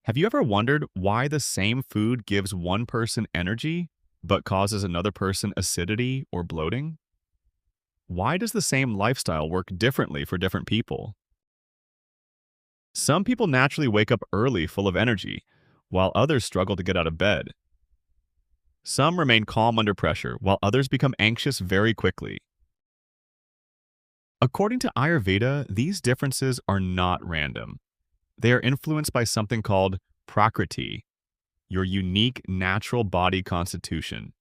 Have you ever wondered why the same food gives one person energy but causes another person acidity or bloating? Why does the same lifestyle work differently for different people? Some people naturally wake up early full of energy, while others struggle to get out of bed. Some remain calm under pressure, while others become anxious very quickly. According to Ayurveda, these differences are not random. They are influenced by something called Prakriti, your unique natural body constitution.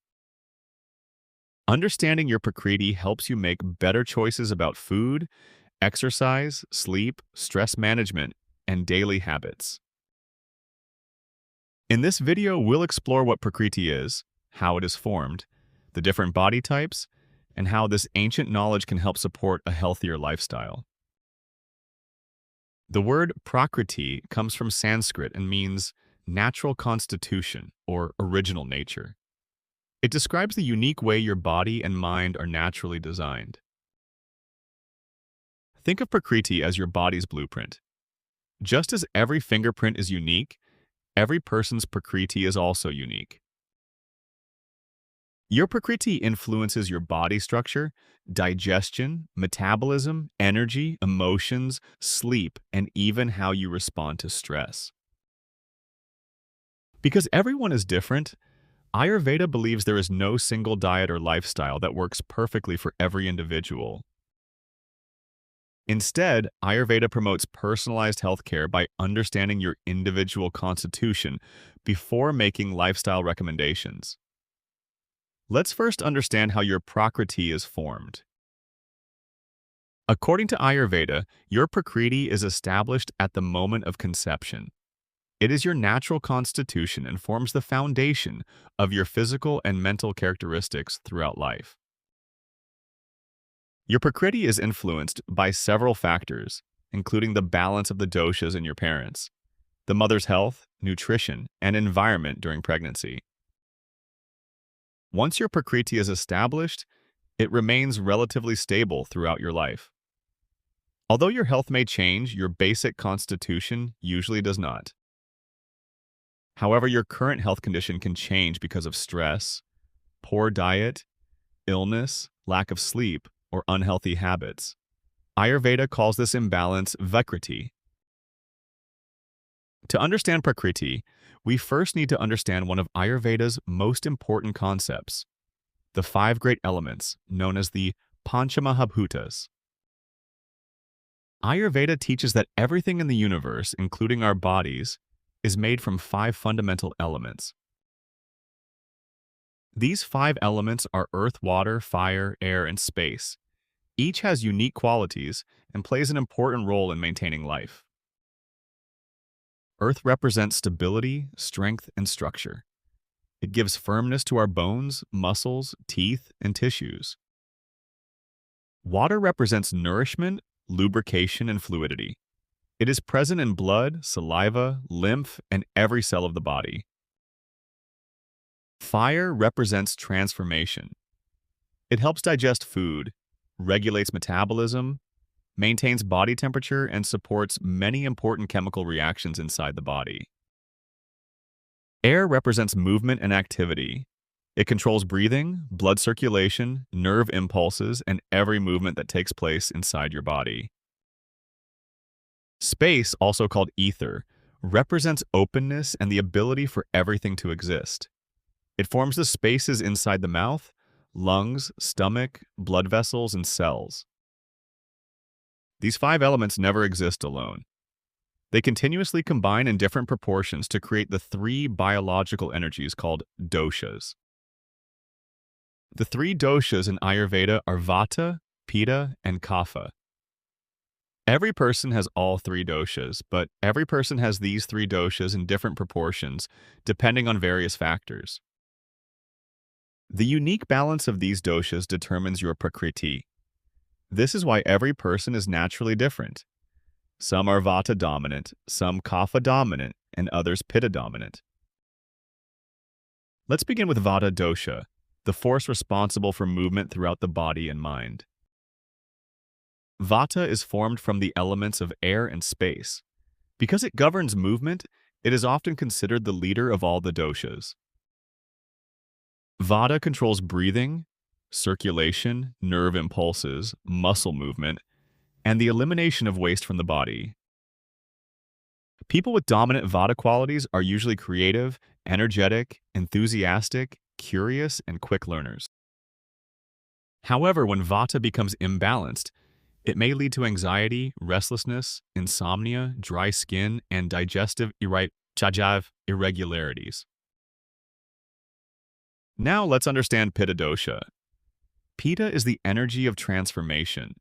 Understanding your Prakriti helps you make better choices about food, exercise, sleep, stress management, and daily habits. In this video, we'll explore what Prakriti is, how it is formed, the different body types, and how this ancient knowledge can help support a healthier lifestyle. The word Prakriti comes from Sanskrit and means natural constitution or original nature. It describes the unique way your body and mind are naturally designed. Think of Prakriti as your body's blueprint. Just as every fingerprint is unique, every person's Prakriti is also unique. Your Prakriti influences your body structure, digestion, metabolism, energy, emotions, sleep, and even how you respond to stress. Because everyone is different, Ayurveda believes there is no single diet or lifestyle that works perfectly for every individual. Instead, Ayurveda promotes personalized healthcare by understanding your individual constitution before making lifestyle recommendations. Let's first understand how your Prakriti is formed. According to Ayurveda, your Prakriti is established at the moment of conception. It is your natural constitution and forms the foundation of your physical and mental characteristics throughout life. Your Prakriti is influenced by several factors, including the balance of the doshas in your parents, the mother's health, nutrition, and environment during pregnancy. Once your Prakriti is established, it remains relatively stable throughout your life. Although your health may change, your basic constitution usually does not. However, your current health condition can change because of stress, poor diet, illness, lack of sleep, or unhealthy habits. Ayurveda calls this imbalance Vikriti. To understand Prakriti, we first need to understand one of Ayurveda's most important concepts, the five great elements known as the Panchamahabhutas. Ayurveda teaches that everything in the universe, including our bodies, is made from five fundamental elements. These five elements are earth, water, fire, air, and space. Each has unique qualities and plays an important role in maintaining life. Earth represents stability, strength, and structure. It gives firmness to our bones, muscles, teeth, and tissues. Water represents nourishment, lubrication, and fluidity. It is present in blood, saliva, lymph, and every cell of the body. Fire represents transformation. It helps digest food, regulates metabolism, maintains body temperature, and supports many important chemical reactions inside the body. Air represents movement and activity. It controls breathing, blood circulation, nerve impulses, and every movement that takes place inside your body. Space, also called ether, represents openness and the ability for everything to exist. It forms the spaces inside the mouth, lungs, stomach, blood vessels, and cells. These five elements never exist alone. They continuously combine in different proportions to create the three biological energies called doshas. The three doshas in Ayurveda are vata, pitta, and kapha. Every person has all three doshas, but every person has these three doshas in different proportions, depending on various factors. The unique balance of these doshas determines your Prakriti. This is why every person is naturally different. Some are vata dominant, some kapha dominant, and others pitta dominant. Let's begin with vata dosha, the force responsible for movement throughout the body and mind. Vata is formed from the elements of air and space. Because it governs movement, It is often considered the leader of all the doshas. Vata controls breathing, circulation, nerve impulses, muscle movement, and the elimination of waste from the body. People with dominant vata qualities are usually creative, energetic, enthusiastic, curious, and quick learners. However, when vata becomes imbalanced, it may lead to anxiety, restlessness, insomnia, dry skin, and digestive irregularities. Now let's understand pitta dosha. Pitta is the energy of transformation.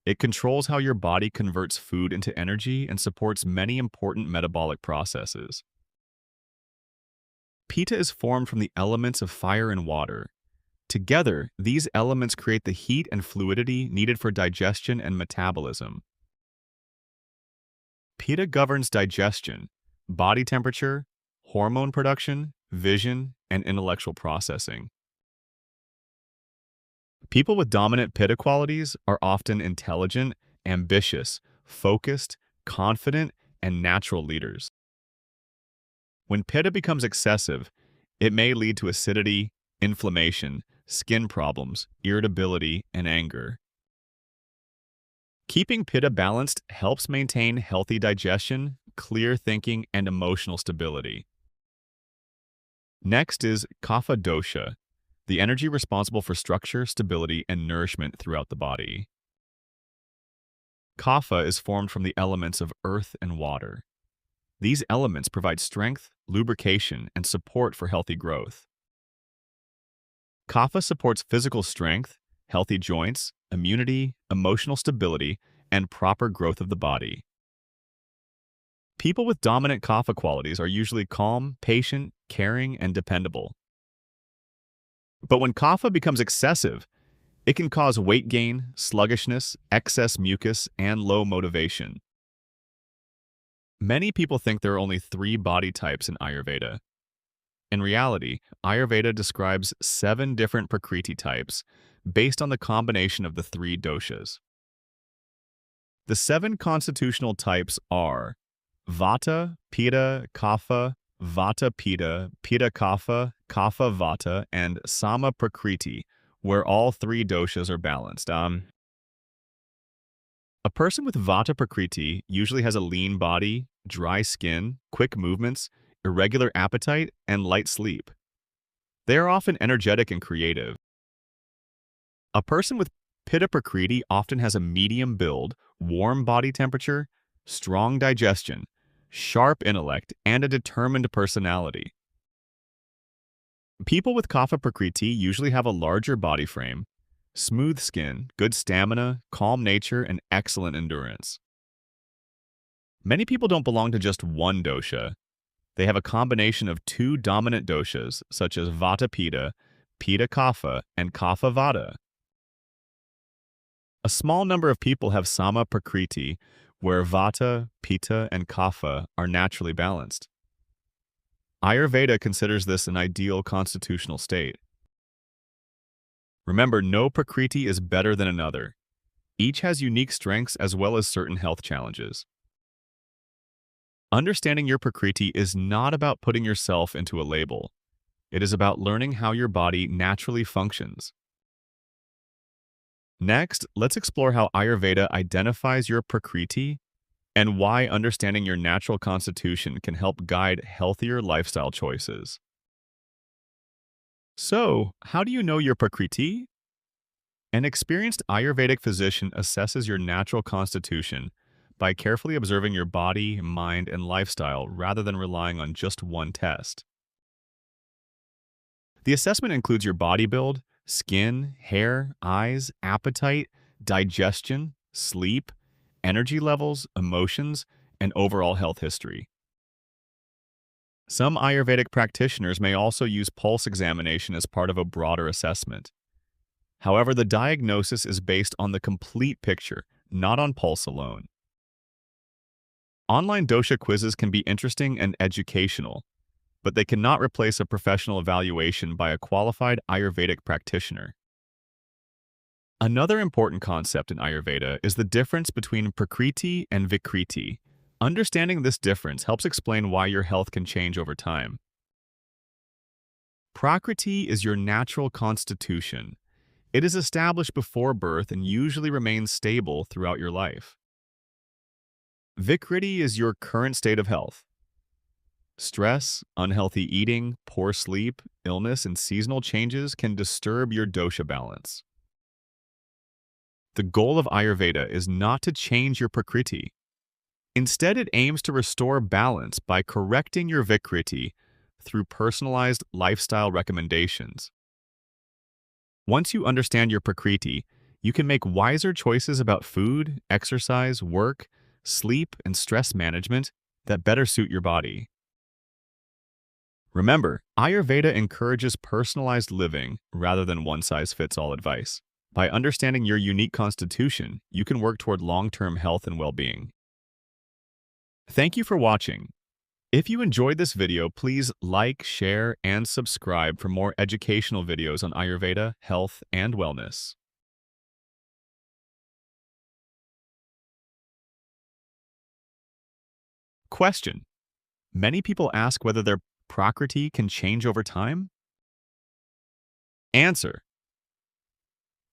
It controls how your body converts food into energy and supports many important metabolic processes. Pitta is formed from the elements of fire and water. Together, these elements create the heat and fluidity needed for digestion and metabolism. Pitta governs digestion, body temperature, hormone production, vision, and intellectual processing. People with dominant pitta qualities are often intelligent, ambitious, focused, confident, and natural leaders. When pitta becomes excessive, it may lead to acidity, inflammation, skin problems, irritability, and anger. Keeping pitta balanced helps maintain healthy digestion, clear thinking, and emotional stability. Next is kapha dosha, the energy responsible for structure, stability, and nourishment throughout the body. Kapha is formed from the elements of earth and water. These elements provide strength, lubrication, and support for healthy growth. Kapha supports physical strength, healthy joints, immunity, emotional stability, and proper growth of the body. People with dominant kapha qualities are usually calm, patient, caring, and dependable. But when kapha becomes excessive, it can cause weight gain, sluggishness, excess mucus, and low motivation. Many people think there are only 3 body types in Ayurveda. In reality, Ayurveda describes 7 different Prakriti types based on the combination of the 3 doshas. The 7 constitutional types are vata, pitta, kapha, vata pitta, pitta kapha, kapha vata, and sama prakriti, where all 3 doshas are balanced. A person with vata prakriti usually has a lean body, dry skin, quick movements, irregular appetite, and light sleep. They are often energetic and creative. A person with pitta prakriti often has a medium build, warm body temperature, strong digestion, sharp intellect, and a determined personality. People with kapha prakriti usually have a larger body frame, smooth skin, good stamina, calm nature, and excellent endurance. Many people don't belong to just one dosha. They have a combination of 2 dominant doshas, such as vata pitta, pitta kapha, and kapha vata. A small number of people have sama prakriti, where vata, pitta, and kapha are naturally balanced. Ayurveda considers this an ideal constitutional state. Remember, no prakriti is better than another. Each has unique strengths as well as certain health challenges. Understanding your prakriti is not about putting yourself into a label. It is about learning how your body naturally functions. Next, let's explore how Ayurveda identifies your prakriti and why understanding your natural constitution can help guide healthier lifestyle choices. So, how do you know your prakriti? An experienced Ayurvedic physician assesses your natural constitution by carefully observing your body, mind, and lifestyle rather than relying on just one test. The assessment includes your body build, skin, hair, eyes, appetite, digestion, sleep, energy levels, emotions, and overall health history. Some Ayurvedic practitioners may also use pulse examination as part of a broader assessment. However, the diagnosis is based on the complete picture, not on pulse alone. Online dosha quizzes can be interesting and educational, but they cannot replace a professional evaluation by a qualified Ayurvedic practitioner. Another important concept in Ayurveda is the difference between Prakriti and Vikriti, Understanding this difference helps explain why your health can change over time. Prakriti is your natural constitution. It is established before birth and usually remains stable throughout your life. Vikriti is your current state of health. Stress, unhealthy eating, poor sleep, illness, and seasonal changes can disturb your dosha balance. The goal of Ayurveda is not to change your Prakriti. Instead, it aims to restore balance by correcting your Vikriti through personalized lifestyle recommendations. Once you understand your Prakriti, you can make wiser choices about food, exercise, work, sleep, and stress management that better suit your body. Remember, Ayurveda encourages personalized living rather than one-size-fits-all advice. By understanding your unique constitution, you can work toward long-term health and well-being. Thank you for watching. If you enjoyed this video, please like, share, and subscribe for more educational videos on Ayurveda, health, and wellness. Question: many people ask whether their Prakriti can change over time? Answer: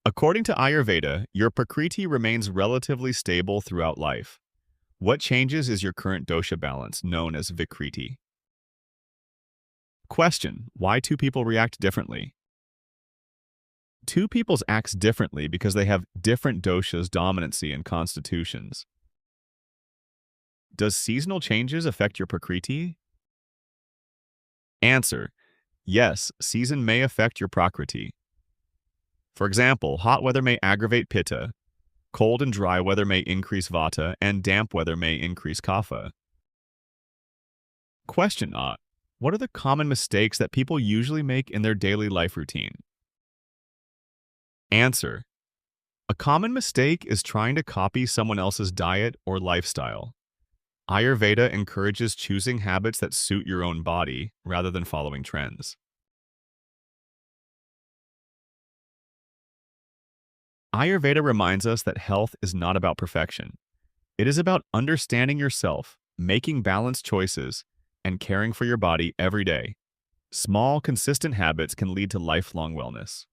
according to Ayurveda, your Prakriti remains relatively stable throughout life. What changes is your current dosha balance, known as Vikriti. Question: why two people react differently? Two peoples act differently because they have different doshas, dominancy, and constitutions. Does seasonal changes affect your Prakriti? Answer: yes, season may affect your Prakriti. For example, hot weather may aggravate pitta, cold and dry weather may increase vata, and damp weather may increase kapha. Question: what are the common mistakes that people usually make in their daily life routine? Answer: a common mistake is trying to copy someone else's diet or lifestyle. Ayurveda encourages choosing habits that suit your own body rather than following trends. Ayurveda reminds us that health is not about perfection. It is about understanding yourself, making balanced choices, and caring for your body every day. Small, consistent habits can lead to lifelong wellness.